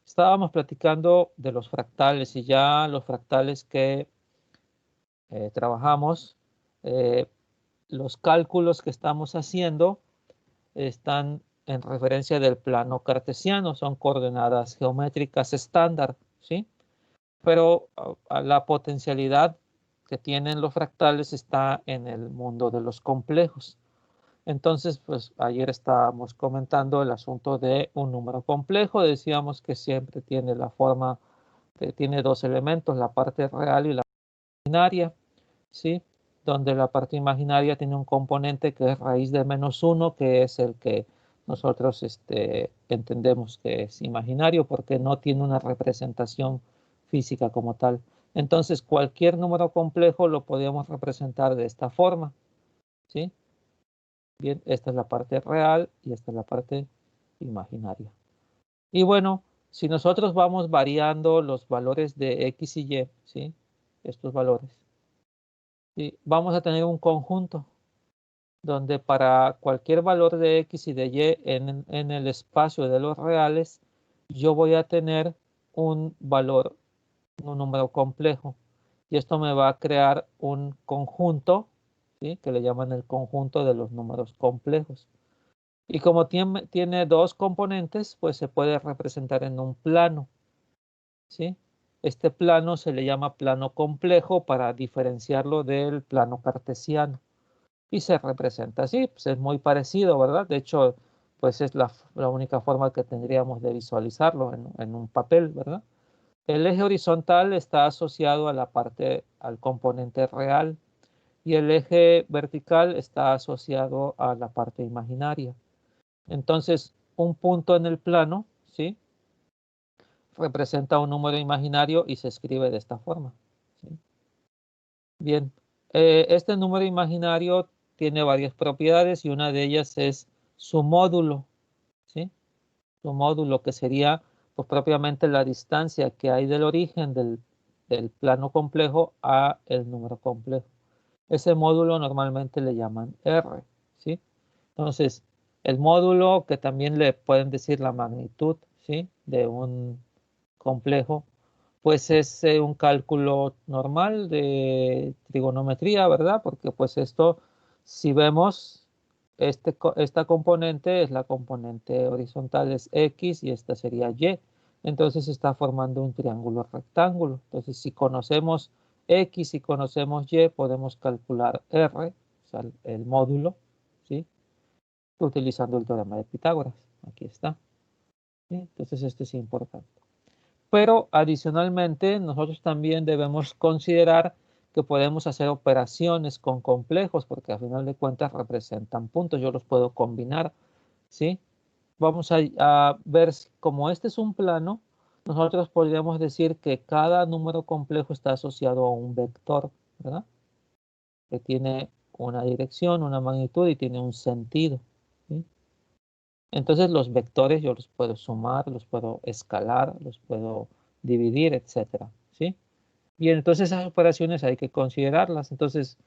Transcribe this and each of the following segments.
Estábamos platicando de los fractales y ya los fractales que trabajamos, eh, los cálculos que estamos haciendo están en referencia del plano cartesiano, son coordenadas geométricas estándar, ¿sí? Pero la potencialidad que tienen los fractales está en el mundo de los complejos. Entonces, pues ayer estábamos comentando el asunto de un número complejo. Decíamos que siempre tiene la forma, que tiene dos elementos, la parte real y la imaginaria, ¿sí? Donde la parte imaginaria tiene un componente que es raíz de -1, que es el que nosotros entendemos que es imaginario porque no tiene una representación física como tal. Entonces, cualquier número complejo lo podemos representar de esta forma, ¿sí? Bien, esta es la parte real y esta es la parte imaginaria. Y bueno, si nosotros vamos variando los valores de X y Y, ¿sí? Estos valores, ¿sí? Vamos a tener un conjunto donde para cualquier valor de X y de Y en el espacio de los reales, yo voy a tener un valor, un número complejo. Y esto me va a crear un conjunto, ¿sí? Que le llaman el conjunto de los números complejos. Y como tiene dos componentes, pues se puede representar en un plano, ¿sí? Este plano se le llama plano complejo para diferenciarlo del plano cartesiano. Y se representa así, pues es muy parecido, ¿verdad? De hecho, pues es la única forma que tendríamos de visualizarlo en un papel, ¿verdad? El eje horizontal está asociado a al componente real y el eje vertical está asociado a la parte imaginaria. Entonces, un punto en el plano, ¿sí? Representa un número imaginario y se escribe de esta forma, ¿sí? Bien, este número imaginario tiene varias propiedades y una de ellas es su módulo, ¿sí? Su módulo, que sería pues propiamente la distancia que hay del origen del plano complejo a el número complejo. Ese módulo normalmente le llaman R, ¿sí? Entonces, el módulo, que también le pueden decir la magnitud, ¿sí? De un complejo, pues es un cálculo normal de trigonometría, ¿verdad? Porque pues esto, si vemos, esta componente es la componente horizontal, es X y esta sería Y. Entonces está formando un triángulo rectángulo. Entonces, si conocemos X y conocemos Y, podemos calcular R, o sea, el módulo, ¿sí? Utilizando el teorema de Pitágoras. Aquí está, ¿sí? Entonces, esto es importante. Pero adicionalmente, nosotros también debemos considerar que podemos hacer operaciones con complejos, porque a final de cuentas representan puntos. Yo los puedo combinar, ¿sí? Vamos a ver, como este es un plano, nosotros podríamos decir que cada número complejo está asociado a un vector, ¿verdad? Que tiene una dirección, una magnitud y tiene un sentido, ¿sí? Entonces los vectores yo los puedo sumar, los puedo escalar, los puedo dividir, etcétera, ¿sí? Bien, entonces esas operaciones hay que considerarlas. Entonces,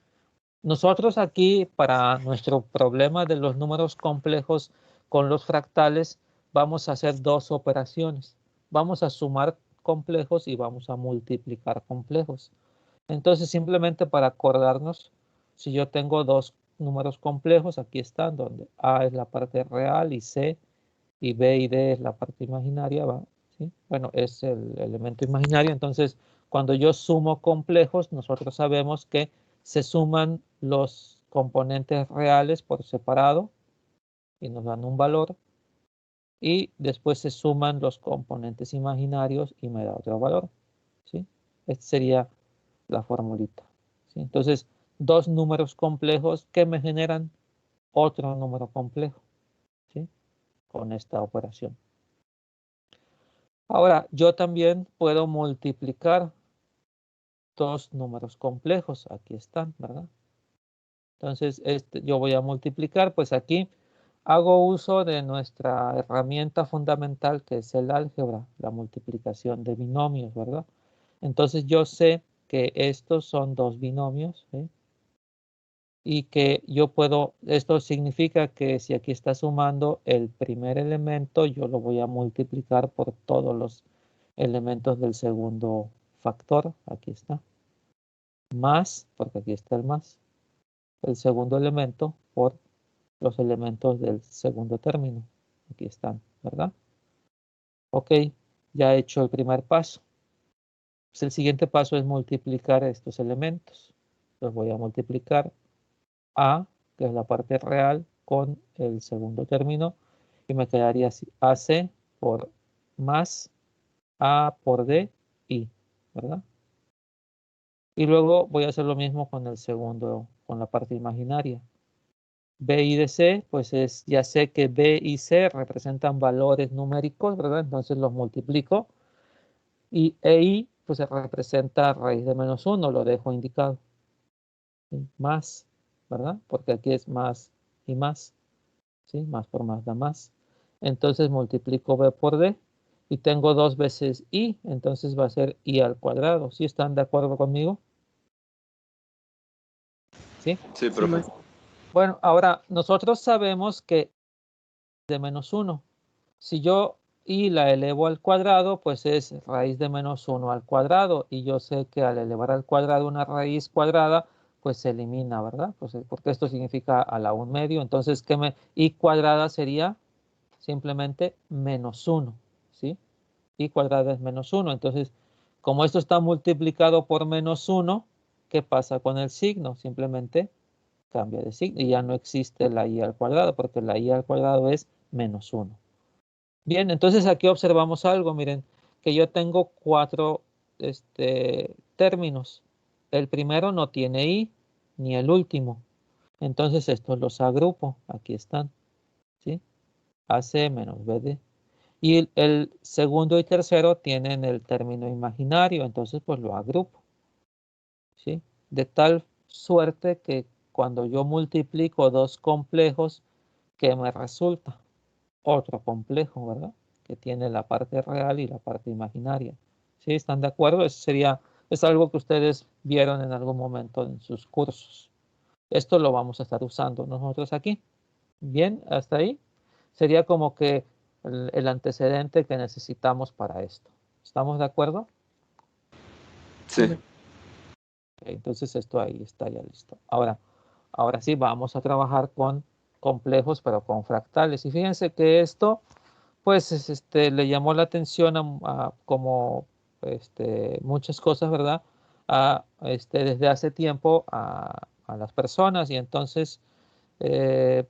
nosotros aquí, para nuestro problema de los números complejos con los fractales, vamos a hacer dos operaciones. Vamos a sumar complejos y vamos a multiplicar complejos. Entonces, simplemente para acordarnos, si yo tengo dos números complejos, aquí están, donde A es la parte real y C y B y D es la parte imaginaria, ¿va? ¿Sí? Bueno, es el elemento imaginario. Entonces, cuando yo sumo complejos, nosotros sabemos que se suman los componentes reales por separado y nos dan un valor. Y después se suman los componentes imaginarios y me da otro valor, ¿sí? Esta sería la formulita, ¿sí? Entonces, dos números complejos que me generan otro número complejo, ¿sí? Con esta operación. Ahora, yo también puedo multiplicar dos números complejos. Aquí están, ¿verdad? Entonces, yo voy a multiplicar, pues aquí hago uso de nuestra herramienta fundamental que es el álgebra, la multiplicación de binomios, ¿verdad? Entonces yo sé que estos son dos binomios, ¿sí? Y que yo puedo, esto significa que si aquí está sumando el primer elemento, yo lo voy a multiplicar por todos los elementos del segundo factor, aquí está, más, porque aquí está el más, el segundo elemento por los elementos del segundo término, aquí están, ¿verdad? Ok, ya he hecho el primer paso. Pues el siguiente paso es multiplicar estos elementos. Los voy a multiplicar A, que es la parte real, con el segundo término, y me quedaría así, AC por más A por D, I, ¿verdad? Y luego voy a hacer lo mismo con el segundo, con la parte imaginaria. B y de C, pues ya sé que B y C representan valores numéricos, ¿verdad? Entonces los multiplico. Y EI, pues se representa raíz de menos 1, lo dejo indicado. ¿Sí? Más, ¿verdad? Porque aquí es más y más. ¿Sí? Más por más da más. Entonces multiplico B por D y tengo 2 veces I, entonces va a ser I al cuadrado. ¿Sí están de acuerdo conmigo? ¿Sí? Sí, profe. Bueno, ahora nosotros sabemos que de menos 1. Si yo I la elevo al cuadrado, pues es raíz de menos 1 al cuadrado. Y yo sé que al elevar al cuadrado una raíz cuadrada, pues se elimina, ¿verdad? Pues porque esto significa a la 1 medio. Entonces, I cuadrada sería simplemente menos 1, ¿sí? I cuadrada es menos 1. Entonces, como esto está multiplicado por menos 1, ¿qué pasa con el signo? Simplemente cambia de signo y ya no existe la I al cuadrado, porque la I al cuadrado es menos 1. Bien, entonces aquí observamos algo, miren, que yo tengo 4 términos. El primero no tiene I, ni el último. Entonces estos los agrupo, aquí están, ¿sí? AC menos BD. Y el segundo y tercero tienen el término imaginario, entonces pues lo agrupo, ¿sí? De tal suerte que cuando yo multiplico dos complejos, ¿qué me resulta? Otro complejo, ¿verdad? Que tiene la parte real y la parte imaginaria. ¿Sí? ¿Están de acuerdo? Es algo que ustedes vieron en algún momento en sus cursos. Esto lo vamos a estar usando nosotros aquí. Bien, hasta ahí. Sería como que el antecedente que necesitamos para esto. ¿Estamos de acuerdo? Sí. Entonces esto ahí está ya listo. Ahora sí vamos a trabajar con complejos, pero con fractales. Y fíjense que esto, pues, le llamó la atención como muchas cosas, ¿verdad? Desde hace tiempo a las personas y entonces eh,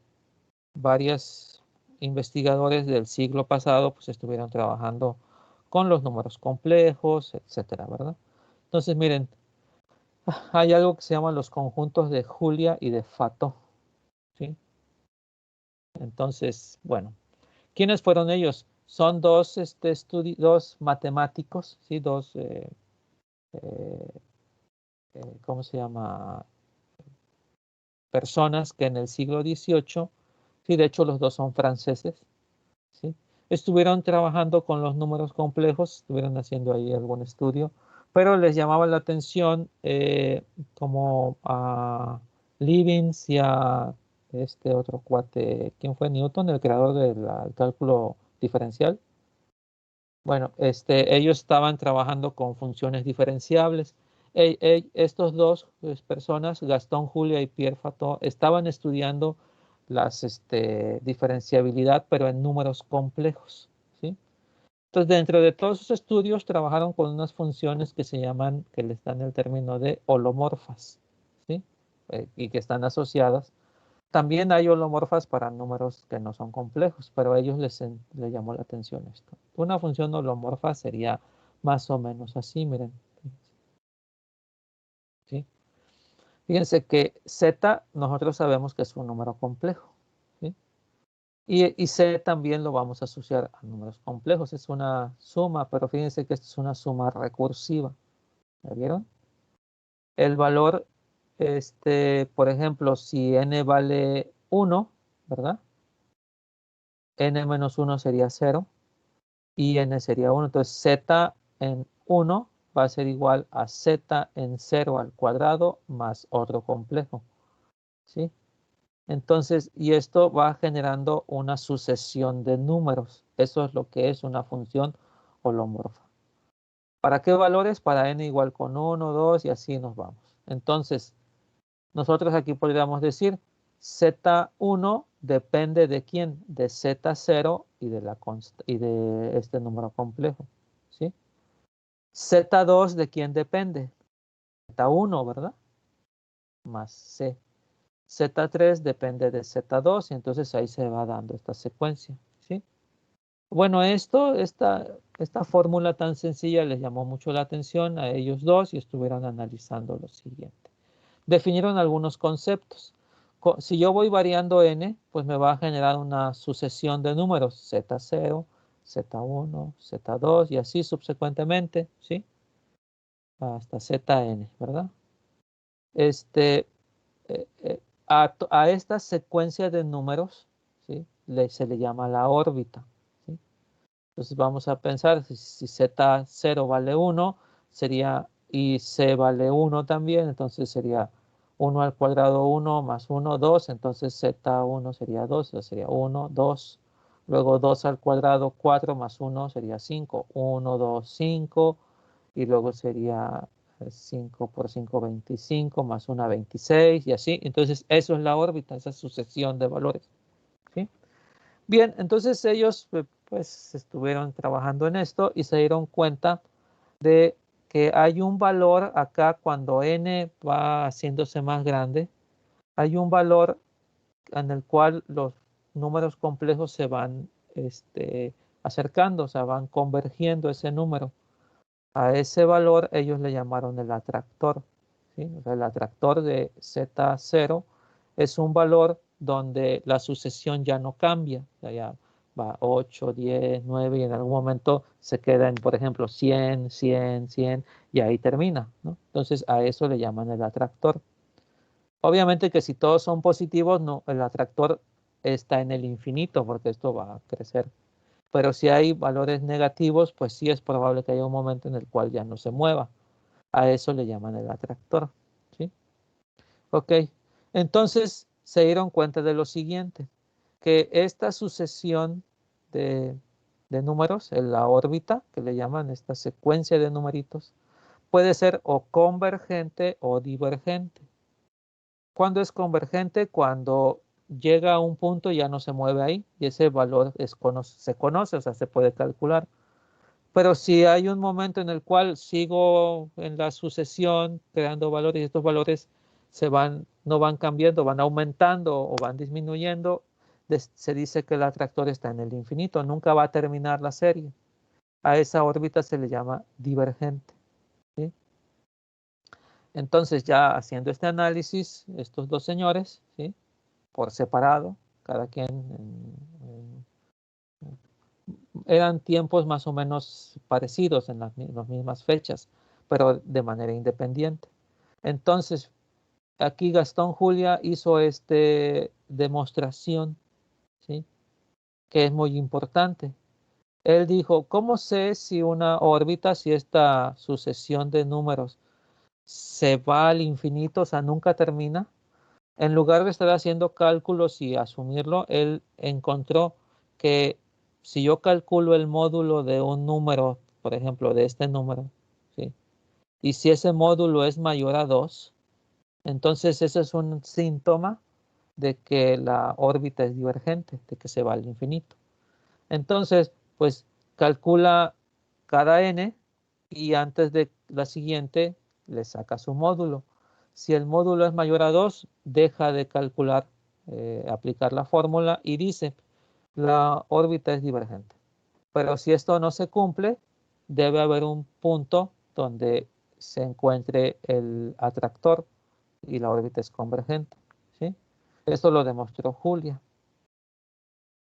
varios investigadores del siglo pasado, pues, estuvieron trabajando con los números complejos, etcétera, ¿verdad? Entonces, miren, hay algo que se llama los conjuntos de Julia y de Fato, ¿sí? Entonces, bueno, ¿quiénes fueron ellos? Son dos matemáticos, ¿sí? Eh, ¿Cómo se llama? Personas que en el siglo XVIII, sí, de hecho los dos son franceses, ¿sí? Estuvieron trabajando con los números complejos, estuvieron haciendo ahí algún estudio, pero les llamaba la atención como a Leibniz y a este otro cuate, ¿quién fue? Newton, el creador del cálculo diferencial. Bueno, ellos estaban trabajando con funciones diferenciables. Estos dos personas, Gastón Julia y Pierre Fatot, estaban estudiando las diferenciabilidad, pero en números complejos, ¿sí? Entonces, dentro de todos sus estudios, trabajaron con unas funciones que se llaman, que les dan el término de holomorfas, ¿sí? Y que están asociadas. También hay holomorfas para números que no son complejos, pero a ellos les llamó la atención esto. Una función holomorfa sería más o menos así, miren. ¿Sí? Fíjense que z nosotros sabemos que es un número complejo, ¿sí? Y c también lo vamos a asociar a números complejos, es una suma, pero fíjense que esto es una suma recursiva. ¿Ya vieron? El valor, por ejemplo, si n vale 1, ¿verdad? N menos 1 sería 0 y n sería 1. Entonces z en 1 va a ser igual a z en 0 al cuadrado más otro complejo, ¿sí? Entonces, y esto va generando una sucesión de números. Eso es lo que es una función holomorfa. ¿Para qué valores? Para n igual con 1, 2 y así nos vamos. Entonces, nosotros aquí podríamos decir Z1 depende de quién, de Z0 y de este número complejo, ¿sí? Z2 de quién depende, Z1, ¿verdad? Más C. Z3 depende de Z2 y entonces ahí se va dando esta secuencia, ¿sí? Bueno, esta fórmula tan sencilla les llamó mucho la atención a ellos dos y estuvieron analizando lo siguiente. Definieron algunos conceptos. Si yo voy variando n, pues me va a generar una sucesión de números, Z0, Z1, Z2 y así subsecuentemente, ¿sí? Hasta Zn, ¿verdad? Eh, a esta secuencia de números, ¿sí? Se le llama la órbita, ¿sí? Entonces vamos a pensar, si Z0 vale 1, sería, y C vale 1 también, entonces sería 1 al cuadrado 1 más 1, 2, entonces Z1 sería 2, entonces sería 1, 2. Luego 2 al cuadrado 4 más 1 sería 5, 1, 2, 5. Y luego sería 5 por 5, 25, más 1, 26 y así. Entonces eso es la órbita, esa sucesión de valores, ¿sí? Bien, entonces ellos pues estuvieron trabajando en esto y se dieron cuenta de que hay un valor acá cuando n va haciéndose más grande, hay un valor en el cual los números complejos se van acercando, o sea, van convergiendo ese número. A ese valor ellos le llamaron el atractor, ¿sí? O sea, el atractor de Z0 es un valor donde la sucesión ya no cambia, o sea, ya va 8, 10, 9 y en algún momento se queda en, por ejemplo, 100, 100, 100 y ahí termina, ¿no? Entonces a eso le llaman el atractor. Obviamente que si todos son positivos, no, el atractor está en el infinito porque esto va a crecer. Pero si hay valores negativos, pues sí es probable que haya un momento en el cual ya no se mueva. A eso le llaman el atractor, ¿sí? Ok, entonces se dieron cuenta de lo siguiente, que esta sucesión de, de números, en la órbita, que le llaman esta secuencia de numeritos, puede ser o convergente o divergente. ¿Cuándo es convergente? Cuando llega a un punto y ya no se mueve ahí y ese valor se conoce, o sea, se puede calcular. Pero si hay un momento en el cual sigo en la sucesión creando valores y estos valores no van cambiando, van aumentando o van disminuyendo, se dice que el atractor está en el infinito, nunca va a terminar la serie. A esa órbita se le llama divergente, ¿sí? Entonces ya haciendo este análisis, estos dos señores, ¿sí? Por separado, cada quien eran tiempos más o menos parecidos en las mismas fechas, pero de manera independiente. Entonces, aquí Gastón Julia hizo esta demostración, ¿sí? Que es muy importante. Él dijo, ¿cómo sé si una órbita, si esta sucesión de números se va al infinito, o sea, nunca termina? En lugar de estar haciendo cálculos y asumirlo, él encontró que si yo calculo el módulo de un número, por ejemplo, de este número, ¿sí? Y si ese módulo es mayor a 2, entonces ese es un síntoma de que la órbita es divergente, de que se va al infinito. Entonces, pues calcula cada n y antes de la siguiente le saca su módulo. Si el módulo es mayor a 2, deja de calcular, aplicar la fórmula y dice, la órbita es divergente. Pero si esto no se cumple, debe haber un punto donde se encuentre el atractor y la órbita es convergente, ¿sí? Esto lo demostró Julia.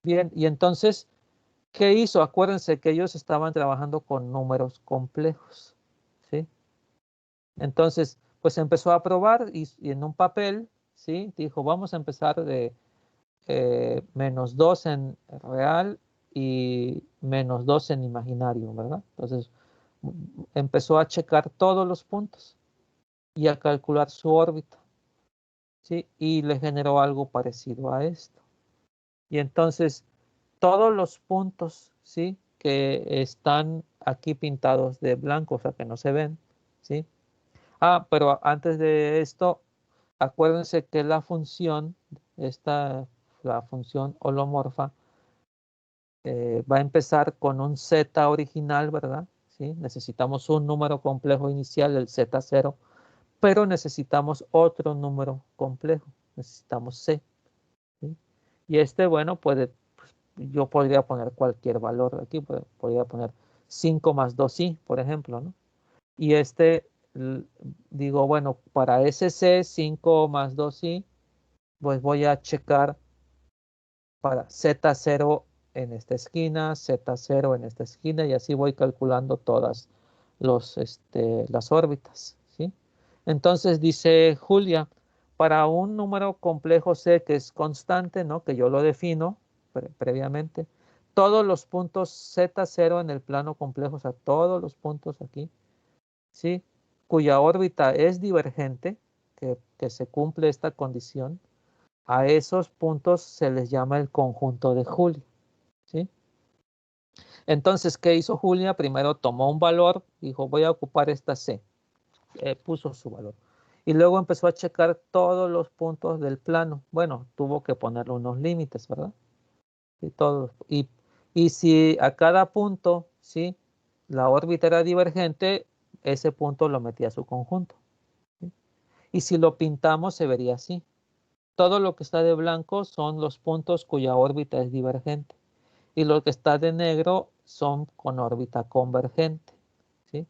Bien, y entonces, ¿qué hizo? Acuérdense que ellos estaban trabajando con números complejos, ¿sí? Entonces, pues empezó a probar y en un papel, ¿sí? Dijo, vamos a empezar de menos 2 en real y menos 2 en imaginario, ¿verdad? Entonces, empezó a checar todos los puntos y a calcular su órbita, ¿sí? Y le generó algo parecido a esto. Y entonces, todos los puntos, ¿sí? que están aquí pintados de blanco, o sea que no se ven, ¿sí? Pero antes de esto, acuérdense que la función, la función holomorfa, va a empezar con un z original, ¿verdad? ¿Sí? Necesitamos un número complejo inicial, el z0, pero necesitamos otro número complejo, necesitamos c, ¿sí? Y bueno, yo podría poner cualquier valor aquí, podría poner 5 más 2i, por ejemplo, ¿no? Y digo, bueno, para ese c, 5 más 2i, pues voy a checar para z0 en esta esquina, z0 en esta esquina, y así voy calculando todas las órbitas, ¿sí? Entonces dice Julia, para un número complejo C que es constante, ¿no? Que yo lo defino previamente, todos los puntos z0 en el plano complejo, o sea, todos los puntos aquí, ¿sí? Cuya órbita es divergente, que se cumple esta condición, a esos puntos se les llama el conjunto de Julia, ¿sí? Entonces, ¿qué hizo Julia? Primero tomó un valor, dijo, voy a ocupar esta C. Puso su valor. Y luego empezó a checar todos los puntos del plano. Bueno, tuvo que ponerle unos límites, ¿verdad? Y si a cada punto, ¿sí? La órbita era divergente, ese punto lo metía a su conjunto, ¿sí? Y si lo pintamos, se vería así. Todo lo que está de blanco son los puntos cuya órbita es divergente. Y lo que está de negro son con órbita convergente, ¿sí?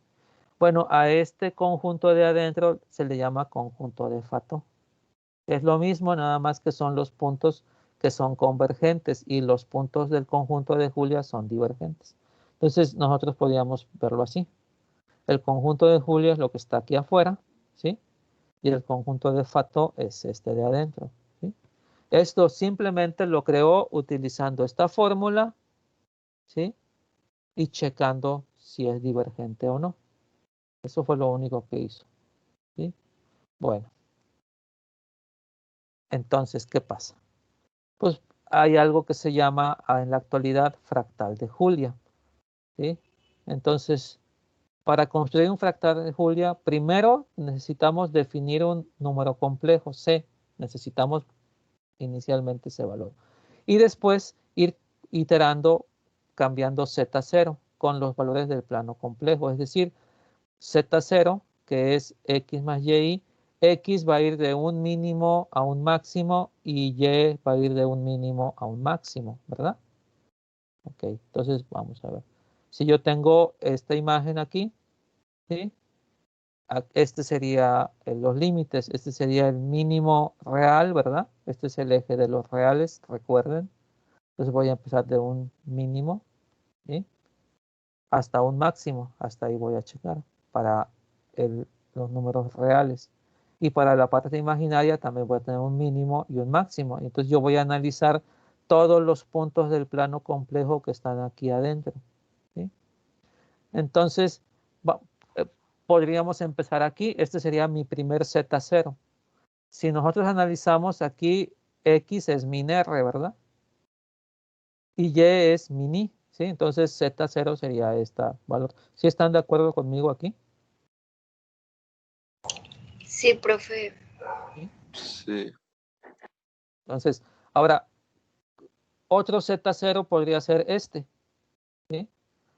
Bueno, a este conjunto de adentro se le llama conjunto de Fato. Es lo mismo, nada más que son los puntos que son convergentes y los puntos del conjunto de Julia son divergentes. Entonces nosotros podríamos verlo así. El conjunto de Julia es lo que está aquí afuera, ¿sí? Y el conjunto de Fato es este de adentro, ¿sí? Esto simplemente lo creó utilizando esta fórmula, ¿sí? Y checando si es divergente o no. Eso fue lo único que hizo, ¿sí? Bueno, entonces, ¿qué pasa? Pues hay algo que se llama en la actualidad fractal de Julia, ¿sí? Entonces, para construir un fractal de Julia, primero necesitamos definir un número complejo, C. Necesitamos inicialmente ese valor. Y después ir iterando, cambiando Z0 con los valores del plano complejo. Es decir, Z0, que es X más Y, X va a ir de un mínimo a un máximo y Y va a ir de un mínimo a un máximo, ¿verdad? Ok, entonces vamos a ver. Si yo tengo esta imagen aquí, ¿sí? Este sería los límites, este sería el mínimo real, ¿verdad? Este es el eje de los reales, recuerden. Entonces voy a empezar de un mínimo, ¿sí? Hasta un máximo, hasta ahí voy a checar para los números reales. Y para la parte imaginaria también voy a tener un mínimo y un máximo. Entonces yo voy a analizar todos los puntos del plano complejo que están aquí adentro, ¿sí? Entonces, eh, podríamos empezar aquí. Este sería mi primer Z0. Si nosotros analizamos aquí, X es min R, ¿verdad? Y Y es min I, ¿sí? Entonces Z0 sería este valor. ¿Sí están de acuerdo conmigo aquí? Sí, profe. ¿Sí? Sí. Entonces, ahora, otro Z0 podría ser este, ¿sí?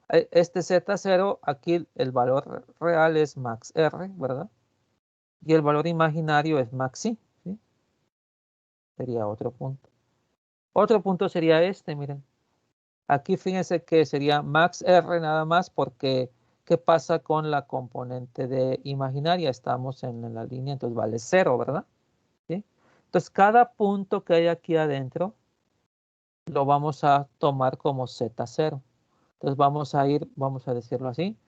Este Z0, aquí el valor real es max R, ¿verdad? Y el valor imaginario es max I, ¿sí? Sería otro punto. Otro punto sería este, miren. Aquí fíjense que sería max R nada más porque ¿qué pasa con la componente de imaginaria? Estamos en la línea, entonces vale 0, ¿verdad? ¿Sí? Entonces cada punto que hay aquí adentro lo vamos a tomar como Z0. Entonces vamos a decirlo así.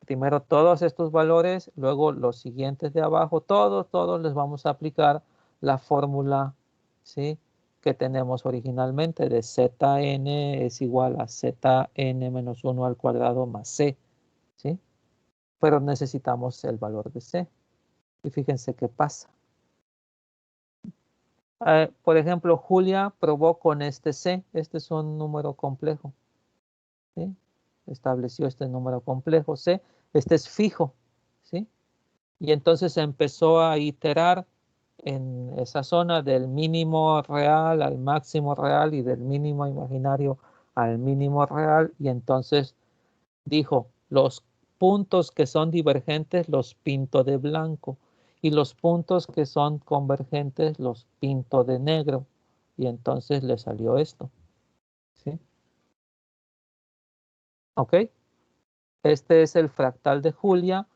Primero todos estos valores, luego los siguientes de abajo, todos les vamos a aplicar la fórmula, ¿sí? Que tenemos originalmente de Zn es igual a Zn menos 1 al cuadrado más C, ¿sí? Pero necesitamos el valor de C. Y fíjense qué pasa. Por ejemplo, Julia probó con este C. Este es un número complejo, ¿sí? estableció este número complejo C, este es fijo, ¿sí? Y entonces empezó a iterar en esa zona del mínimo real al máximo real y del mínimo imaginario al mínimo real, y entonces dijo, los puntos que son divergentes los pinto de blanco y los puntos que son convergentes los pinto de negro, y entonces le salió esto, ¿sí? ¿Ok? Este es el fractal de Julia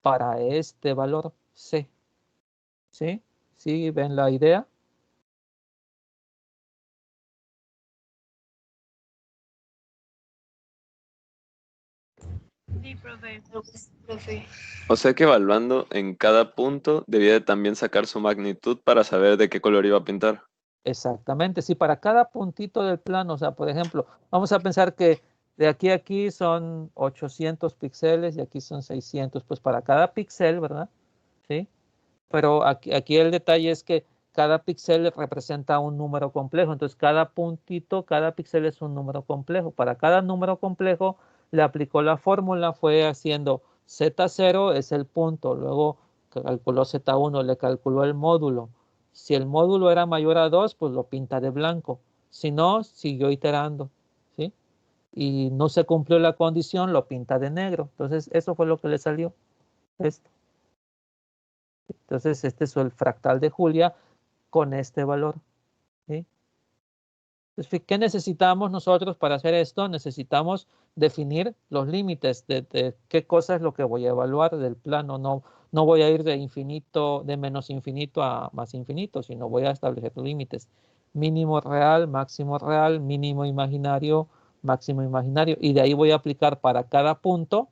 para este valor C, ¿sí? ¿Sí ven la idea? Sí, profe. Profe. O sea que evaluando en cada punto debía de también sacar su magnitud para saber de qué color iba a pintar. Exactamente, si para cada puntito del plano, o sea, por ejemplo, vamos a pensar que de aquí a aquí son 800 píxeles y aquí son 600, pues para cada píxel, ¿verdad? ¿Sí? Pero aquí el detalle es que cada píxel representa un número complejo, entonces cada puntito, cada píxel es un número complejo. Para cada número complejo le aplicó la fórmula, fue haciendo Z0 es el punto, luego calculó Z1, le calculó el módulo. Si el módulo era mayor a 2, pues lo pinta de blanco. Si no, siguió iterando, ¿sí? Y no se cumplió la condición, lo pinta de negro. Entonces, eso fue lo que le salió. Esto. Entonces, este es el fractal de Julia con este valor, ¿sí? Entonces, ¿qué necesitamos nosotros para hacer esto? Necesitamos definir los límites de qué cosa es lo que voy a evaluar del plano. No voy a ir de infinito, de menos infinito a más infinito, sino voy a establecer límites. Mínimo real, mínimo imaginario, máximo imaginario. Y de ahí voy a aplicar para cada punto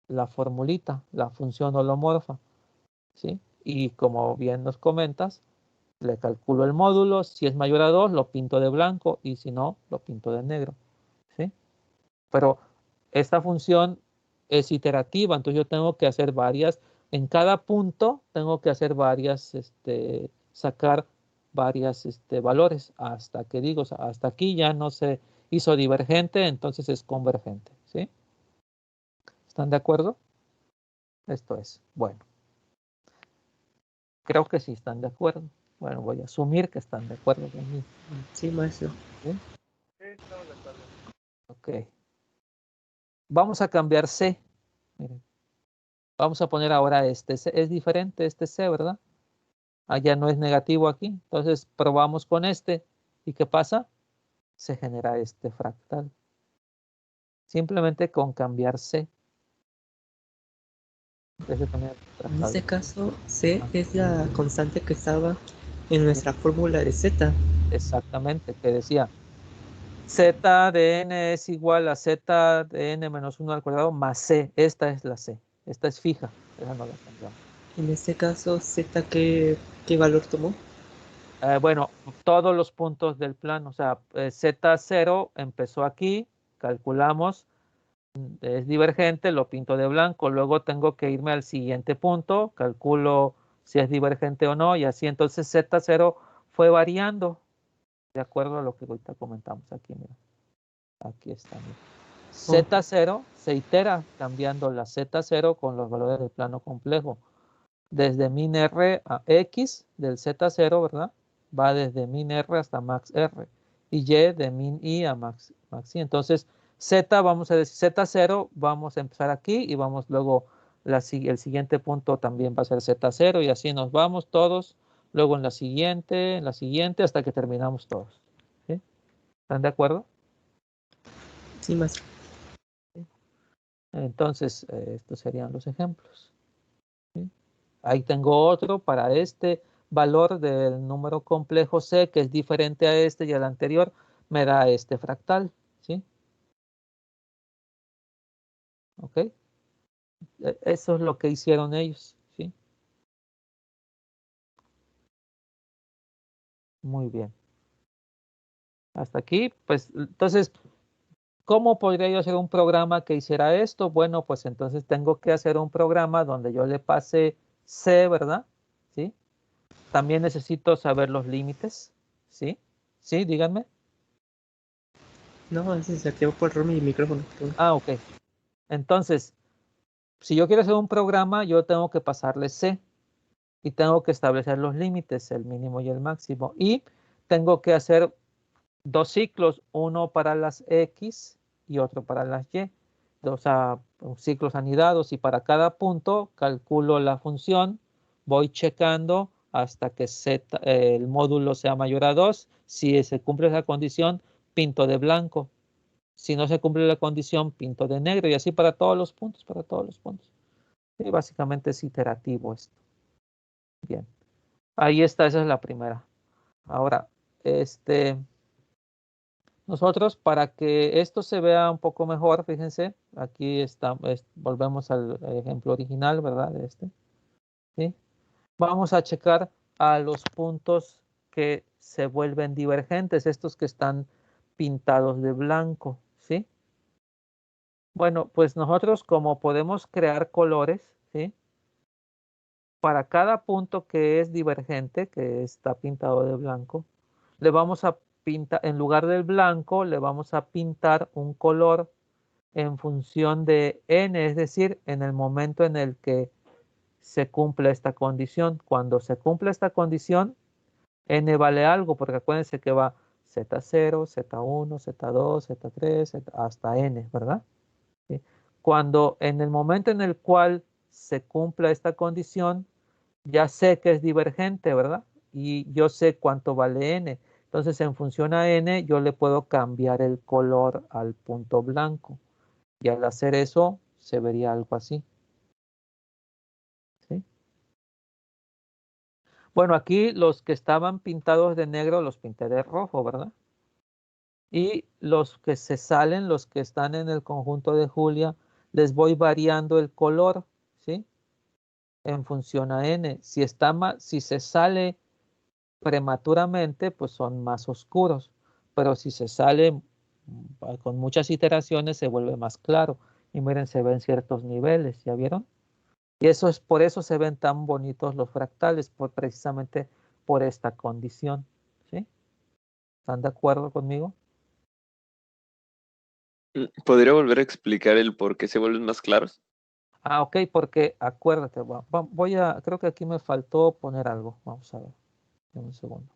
la formulita, la función holomorfa, ¿sí? Y como bien nos comentas, le calculo el módulo, si es mayor a 2 lo pinto de blanco y si no, lo pinto de negro, ¿sí? Pero esta función es iterativa, entonces yo tengo que hacer varias, en cada punto tengo que hacer varias, sacar varias valores hasta que digo, o sea, hasta aquí ya no se hizo divergente, entonces es convergente, ¿sí? ¿Están de acuerdo? Esto es, bueno, creo que sí están de acuerdo. Bueno, voy a asumir que están de acuerdo conmigo. Sí, maestro. ¿Sí? Ok. Vamos a cambiar C. Miren. Vamos a poner ahora este C. Es diferente este C, ¿verdad? Allá no es negativo aquí. Entonces probamos con este. ¿Y qué pasa? Se genera este fractal. Simplemente con cambiar C. En este caso, C Ah, es la constante que estaba en nuestra fórmula de Z. exactamente, que decía Z de n es igual a Z de n menos 1 al cuadrado más C. Esta es la C. Esta es fija. Esa no la cambiamos. En este caso, Z, ¿qué valor tomó? Bueno, todos los puntos del plano, o sea, Z0 empezó aquí, calculamos, es divergente, lo pinto de blanco, luego tengo que irme al siguiente punto, calculo si es divergente o no, y así entonces Z0 fue variando, de acuerdo a lo que ahorita comentamos aquí, mira, aquí está, mira. Z0 se itera cambiando la Z0 con los valores del plano complejo, desde min R a X del Z0, ¿verdad? Va desde min R hasta max R. Y Y de min I a max I. Entonces, Z, vamos a decir Z0, vamos a empezar aquí y vamos luego, el siguiente punto también va a ser Z0 y así nos vamos todos. Luego en la siguiente, hasta que terminamos todos. ¿Sí? ¿Están de acuerdo? Sí, maestro. Entonces, estos serían los ejemplos. ¿Sí? Ahí tengo otro para este valor del número complejo C, que es diferente a este y al anterior, me da este fractal, ¿sí? ¿Ok? Eso es lo que hicieron ellos, ¿sí? Muy bien. Hasta aquí, pues, entonces, ¿cómo podría yo hacer un programa que hiciera esto? Bueno, pues entonces tengo que hacer un programa donde yo le pase C, ¿verdad? ¿Sí? También necesito saber los límites, ¿sí? ¿Sí? Díganme. No, se activó por error mi micrófono. Ah, ok. Entonces, si yo quiero hacer un programa, yo tengo que pasarle C y tengo que establecer los límites, el mínimo y el máximo. Y tengo que hacer 2 ciclos, uno para las X y otro para las Y. O sea, ciclos anidados, y para cada punto calculo la función, voy checando hasta que Z, el módulo sea mayor a 2. Si se cumple esa condición, pinto de blanco. Si no se cumple la condición, pinto de negro, y así para todos los puntos, para todos los puntos. Y básicamente es iterativo esto. Bien. Ahí está, esa es la primera. Ahora, nosotros, para que esto se vea un poco mejor, fíjense, aquí está, volvemos al ejemplo original, ¿verdad? De este, ¿sí? Vamos a checar a los puntos que se vuelven divergentes, estos que están pintados de blanco, ¿sí? Bueno, pues nosotros, como podemos crear colores, ¿sí? Para cada punto que es divergente, que está pintado de blanco, le vamos a pintar, en lugar del blanco, le vamos a pintar un color en función de n, es decir, en el momento en el que se cumple esta condición. Cuando se cumple esta condición, n vale algo, porque acuérdense que va Z0, Z1, Z2, Z3, hasta n, ¿verdad? ¿Sí? Cuando en el momento en el cual se cumpla esta condición, ya sé que es divergente, ¿verdad? Y yo sé cuánto vale n. Entonces, en función a n, yo le puedo cambiar el color al punto blanco. Y al hacer eso, se vería algo así. ¿Sí? Bueno, aquí los que estaban pintados de negro los pinté de rojo, ¿verdad? Y los que se salen, los que están en el conjunto de Julia, les voy variando el color, ¿sí? En función a n. Si se sale prematuramente, pues son más oscuros. Pero si se sale con muchas iteraciones, se vuelve más claro. Y miren, se ven ciertos niveles, ¿ya vieron? Y eso es por eso se ven tan bonitos los fractales, precisamente por esta condición. ¿Sí? ¿Están de acuerdo conmigo? ¿Podría volver a explicar el por qué se vuelven más claros? Ah, ok, porque acuérdate, creo que aquí me faltó poner algo. Vamos a ver, en un segundo.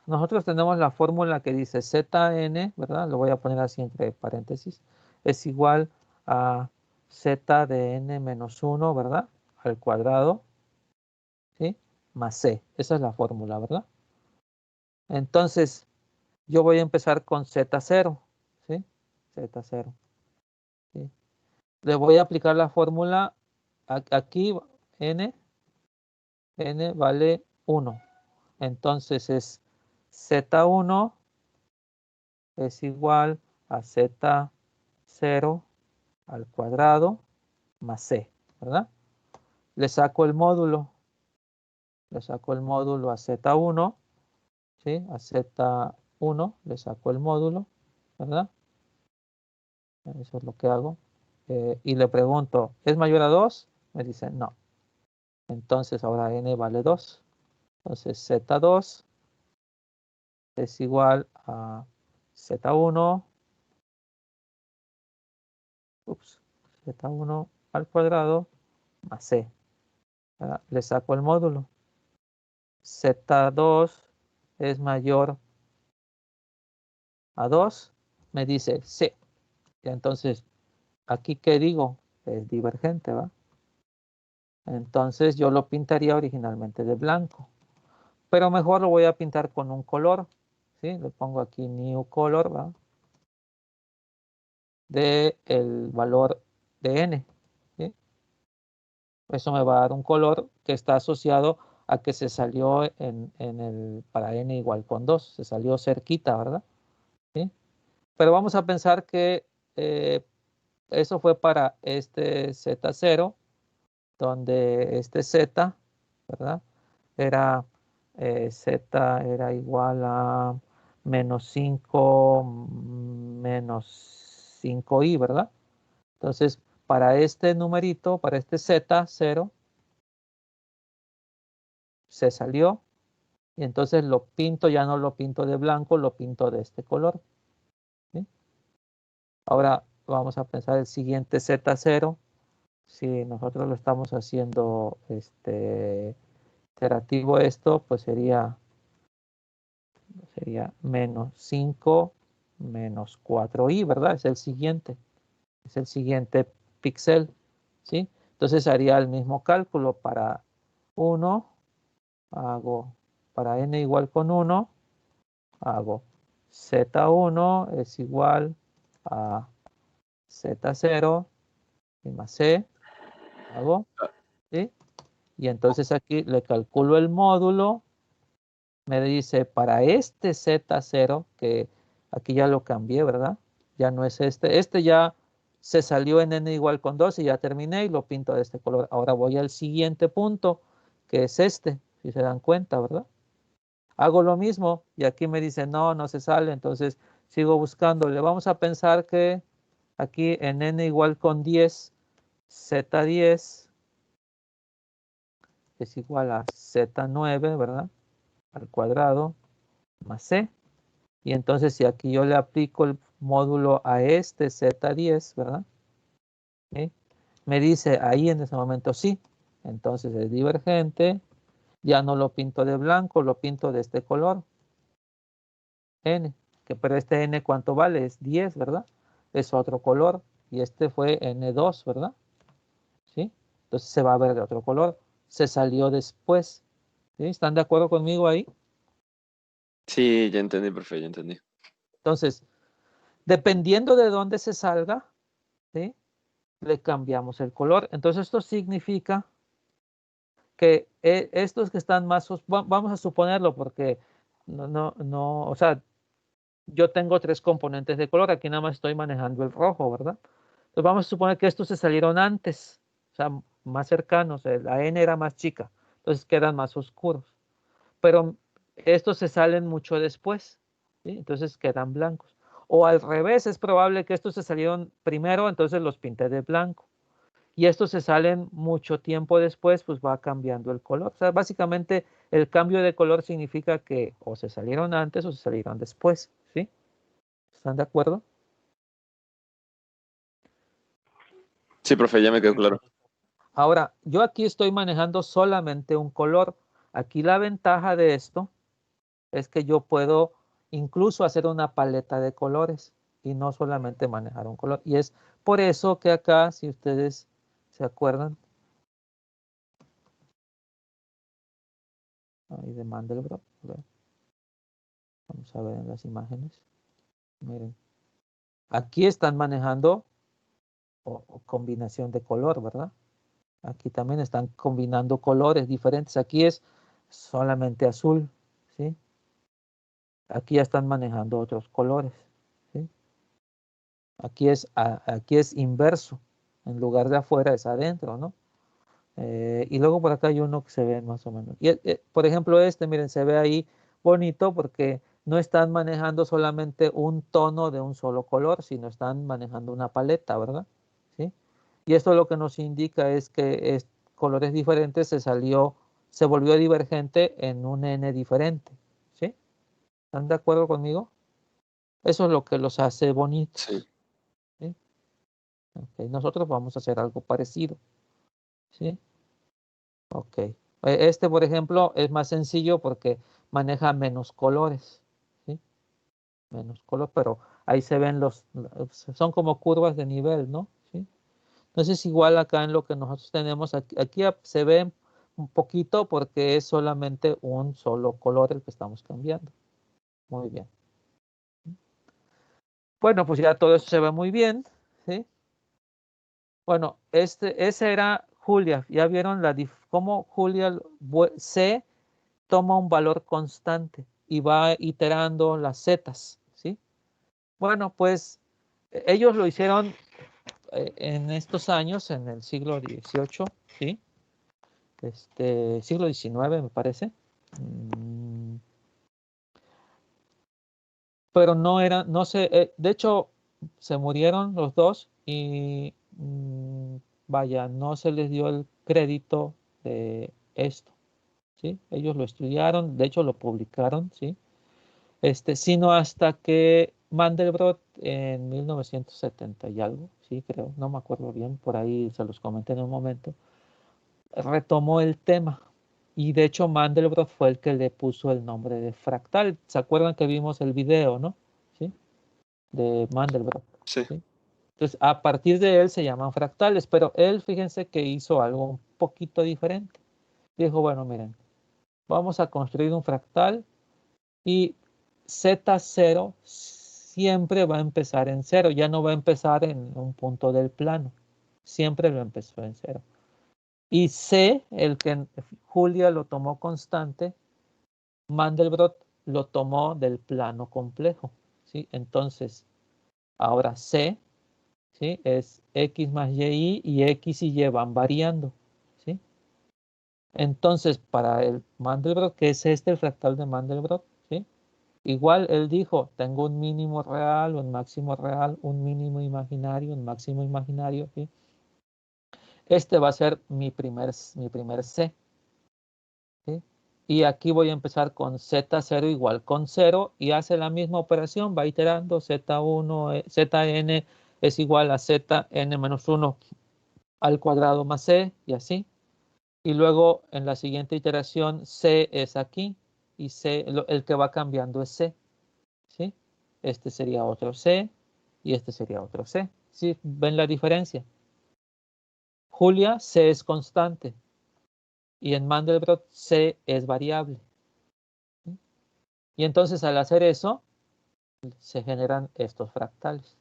Nosotros tenemos la fórmula que dice Zn, ¿verdad? Lo voy a poner así entre paréntesis. Es igual a Z de n menos 1, ¿verdad? Al cuadrado, ¿sí? Más C. Esa es la fórmula, ¿verdad? Entonces, yo voy a empezar con Z0, ¿sí? Z0, ¿sí? Le voy a aplicar la fórmula aquí, n vale 1. Entonces es Z1 es igual a Z0 al cuadrado más C, ¿verdad? Le saco el módulo a Z1, ¿sí? A Z1 le saco el módulo, ¿verdad? Eso es lo que hago. Y le pregunto, ¿es mayor a 2? Me dice, no. Entonces ahora n vale 2. Entonces Z2 es igual a Z1, Z1 al cuadrado más C, ¿verdad? Le saco el módulo. Z2 es mayor a 2, me dice C. Y entonces, ¿aquí qué digo? Es divergente, ¿va? Entonces yo lo pintaría originalmente de blanco. Pero mejor lo voy a pintar con un color, ¿sí? Le pongo aquí new color, ¿va? De el valor de n, ¿sí? Eso me va a dar un color que está asociado a que se salió para n igual con 2. Se salió cerquita, ¿verdad? ¿Sí? Pero vamos a pensar que eso fue para este Z0, donde este Z, ¿verdad? Era Z era igual a menos 5 menos 5i, ¿verdad? Entonces, para este numerito, para este Z0, se salió y entonces lo pinto, ya no lo pinto de blanco, lo pinto de este color, ¿sí? Ahora vamos a pensar el siguiente Z0. Si nosotros lo estamos haciendo iterativo esto, pues sería menos 5 menos 4i, ¿verdad? Es el siguiente píxel, ¿sí? Entonces haría el mismo cálculo para 1, hago para n igual con 1, hago Z1 es igual a Z0 y más C, hago, ¿sí? Y entonces aquí le calculo el módulo, me dice para este Z0, que aquí ya lo cambié, ¿verdad? Ya no es este ya se salió en n igual con 2 y ya terminé y lo pinto de este color. Ahora voy al siguiente punto, que es este, si se dan cuenta, ¿verdad? Hago lo mismo y aquí me dice no, no se sale, entonces sigo buscando. Le vamos a pensar que aquí en n igual con 10, Z10 es igual a Z9, ¿verdad? Al cuadrado más C. Y entonces si aquí yo le aplico el módulo a este Z10, ¿verdad? ¿Sí? Me dice ahí en ese momento sí. Entonces es divergente. Ya no lo pinto de blanco, lo pinto de este color. N. Pero este N, ¿cuánto vale? Es 10, ¿verdad? Es otro color. Y este fue N2, ¿verdad? ¿Sí? Entonces se va a ver de otro color. Se salió después. ¿Sí? ¿Están de acuerdo conmigo ahí? Sí, ya entendí, profe, ya entendí. Entonces, dependiendo de dónde se salga, ¿sí? Le cambiamos el color. Entonces esto significa que estos que están más, vamos a suponerlo porque no, o sea, yo tengo 3 componentes de color, aquí nada más estoy manejando el rojo, ¿verdad? Entonces vamos a suponer que estos se salieron antes, o sea, más cercanos, la N era más chica, entonces quedan más oscuros, pero estos se salen mucho después, ¿sí? Entonces quedan blancos. O al revés, es probable que estos se salieron primero, entonces los pinté de blanco. Y estos se salen mucho tiempo después, pues va cambiando el color. O sea, básicamente el cambio de color significa que o se salieron antes o se salieron después, ¿sí? ¿Están de acuerdo? Sí, profe, ya me quedó claro. Ahora, yo aquí estoy manejando solamente un color. Aquí la ventaja de esto es que yo puedo incluso hacer una paleta de colores y no solamente manejar un color. Y es por eso que acá, si ustedes se acuerdan, ahí de Mandelbrot, vamos a ver en las imágenes. Miren, aquí están manejando o combinación de color, ¿verdad? Aquí también están combinando colores diferentes. Aquí es solamente azul, ¿sí? Aquí ya están manejando otros colores, ¿sí? Aquí es inverso. En lugar de afuera es adentro, ¿no? Y luego por acá hay uno que se ve más o menos. Y, por ejemplo, miren, se ve ahí bonito porque no están manejando solamente un tono de un solo color, sino están manejando una paleta, ¿verdad? ¿Sí? Y esto lo que nos indica es que colores diferentes se volvió divergente en un N diferente, ¿sí? ¿Están de acuerdo conmigo? Eso es lo que los hace bonitos, Sí. ¿sí? Okay. Nosotros vamos a hacer algo parecido, ¿sí? Ok. Por ejemplo, es más sencillo porque maneja menos colores, ¿sí? Menos color, pero ahí se ven son como curvas de nivel, ¿no? ¿Sí? Entonces, igual acá en lo que nosotros tenemos, aquí se ve un poquito porque es solamente un solo color el que estamos cambiando. Muy bien. Bueno, pues ya todo eso se ve muy bien, ¿sí? Bueno, ese era Julia. Ya vieron cómo Julia C toma un valor constante y va iterando las zetas, ¿sí? Bueno, pues ellos lo hicieron en estos años, en el siglo XVIII, ¿sí? Siglo XIX me parece. Pero no sé, de hecho, se murieron los dos y vaya, no se les dio el crédito de esto, ¿sí? Ellos lo estudiaron, de hecho lo publicaron, ¿sí? Sino hasta que Mandelbrot en 1970 y algo, sí, creo, no me acuerdo bien, por ahí se los comenté en un momento, retomó el tema. Y de hecho Mandelbrot fue el que le puso el nombre de fractal. ¿Se acuerdan que vimos el video, no? ¿Sí? De Mandelbrot. Sí. ¿Sí? Entonces, a partir de él se llaman fractales, pero él, fíjense que hizo algo un poquito diferente. Dijo, bueno, miren, vamos a construir un fractal y Z0 siempre va a empezar en 0, ya no va a empezar en un punto del plano, siempre lo empezó en 0. Y C, el que Julia lo tomó constante, Mandelbrot lo tomó del plano complejo, ¿sí? Entonces, ahora C, ¿sí? Es X más Y y X y Y van variando, ¿sí? Entonces, para el Mandelbrot, que es el fractal de Mandelbrot, ¿sí? Igual él dijo, tengo un mínimo real, un máximo real, un mínimo imaginario, un máximo imaginario, ¿sí? Este va a ser mi primer C, ¿sí? Y aquí voy a empezar con Z0 igual con 0 y hace la misma operación, va iterando Z1, Zn es igual a Zn menos 1 al cuadrado más C y así. Y luego en la siguiente iteración C es aquí y C, el que va cambiando es C, ¿sí? Este sería otro C y este sería otro C. ¿Sí? ¿Ven la diferencia? Julia, C es constante y en Mandelbrot C es variable. ¿Sí? Y entonces al hacer eso, se generan estos fractales.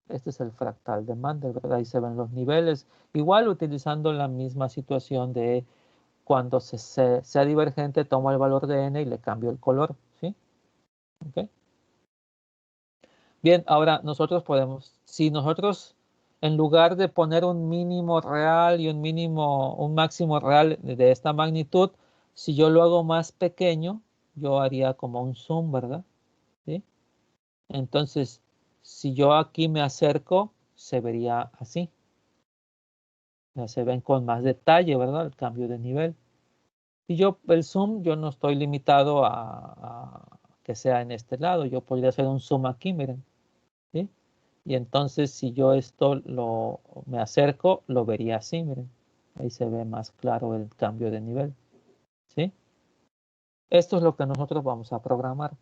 Este es el fractal de Mandelbrot, ahí se ven los niveles, igual utilizando la misma situación de cuando sea divergente, tomo el valor de n y le cambio el color, ¿sí? ¿Okay? Bien, ahora nosotros podemos, si nosotros en lugar de poner un mínimo real y un máximo real de esta magnitud, si yo lo hago más pequeño, yo haría como un zoom, ¿verdad? ¿Sí? Entonces, si yo aquí me acerco, se vería así. Ya se ven con más detalle, ¿verdad? El cambio de nivel. Y yo, el zoom, yo no estoy limitado a que sea en este lado. Yo podría hacer un zoom aquí, miren. ¿Sí? Y entonces, si yo esto me acerco, lo vería así, miren. Ahí se ve más claro el cambio de nivel. ¿Sí? Esto es lo que nosotros vamos a programar.